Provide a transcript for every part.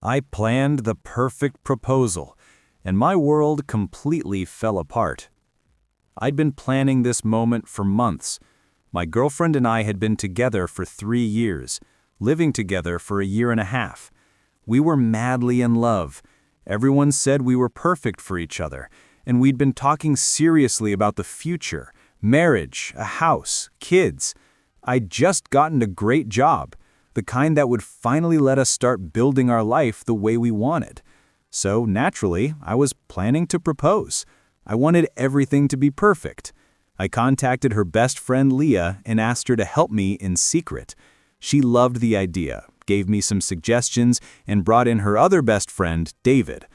I planned the perfect proposal, and my world completely fell apart. I'd been planning this moment for months. My girlfriend and I had been together for 3 years, living together for a year and a half. We were madly in love. Everyone said we were perfect for each other, and we'd been talking seriously about the future, marriage, a house, kids. I'd just gotten a great job, the kind that would finally let us start building our life the way we wanted. So naturally, I was planning to propose. I wanted everything to be perfect. I contacted her best friend Leah and asked her to help me in secret. She loved the idea, gave me some suggestions, and brought in her other best friend, David.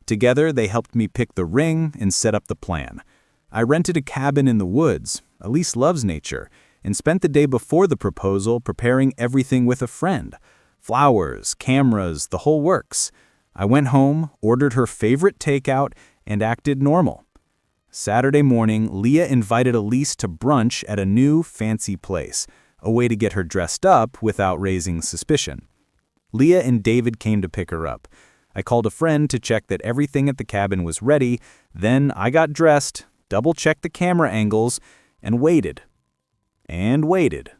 Together, they helped me pick the ring and set up the plan. I rented a cabin in the woods. Elise loves nature, and spent the day before the proposal preparing everything with a friend. Flowers, cameras, the whole works. I went home, ordered her favorite takeout, and acted normal. Saturday morning, Leah invited Elise to brunch at a new, fancy place, a way to get her dressed up without raising suspicion. Leah and David came to pick her up. I called a friend to check that everything at the cabin was ready, then I got dressed, double-checked the camera angles, and waited. And waited.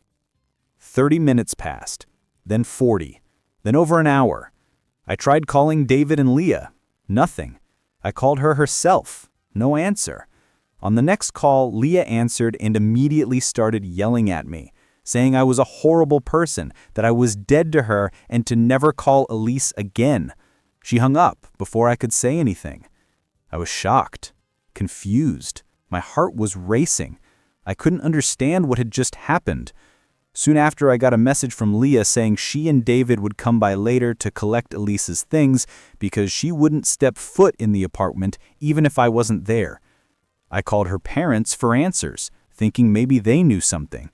30 minutes passed, then 40, then over an hour. I tried calling David and Leah. Nothing. I called her herself. No answer. On the next call, Leah answered and immediately started yelling at me, saying I was a horrible person, that I was dead to her, and to never call Elise again. She hung up before I could say anything. I was shocked, confused. My heart was racing. I couldn't understand what had just happened. Soon after, I got a message from Leah saying she and David would come by later to collect Elise's things because she wouldn't step foot in the apartment even if I wasn't there. I called her parents for answers, thinking maybe they knew something.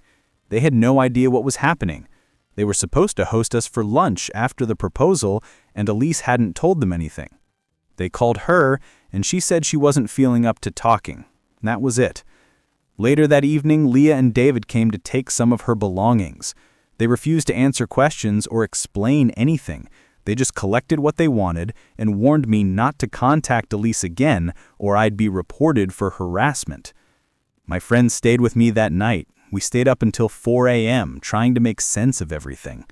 They had no idea what was happening. They were supposed to host us for lunch after the proposal, and Elise hadn't told them anything. They called her, and she said she wasn't feeling up to talking. That was it. Later that evening, Leah and David came to take some of her belongings. They refused to answer questions or explain anything. They just collected what they wanted and warned me not to contact Elise again or I'd be reported for harassment. My friend stayed with me that night. We stayed up until 4 a.m. trying to make sense of everything.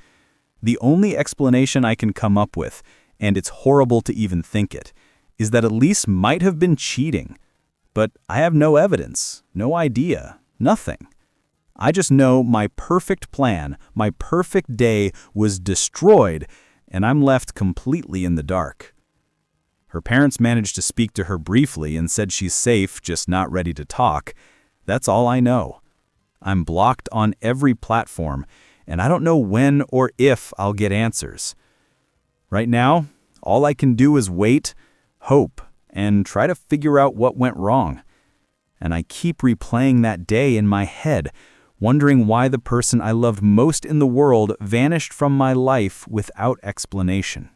The only explanation I can come up with, and it's horrible to even think it, is that Elise might have been cheating. But I have no evidence, no idea, nothing. I just know my perfect plan, my perfect day was destroyed, and I'm left completely in the dark. Her parents managed to speak to her briefly and said she's safe, just not ready to talk. That's all I know. I'm blocked on every platform, and I don't know when or if I'll get answers. Right now, all I can do is wait, hope, and try to figure out what went wrong. And I keep replaying that day in my head, wondering why the person I loved most in the world vanished from my life without explanation.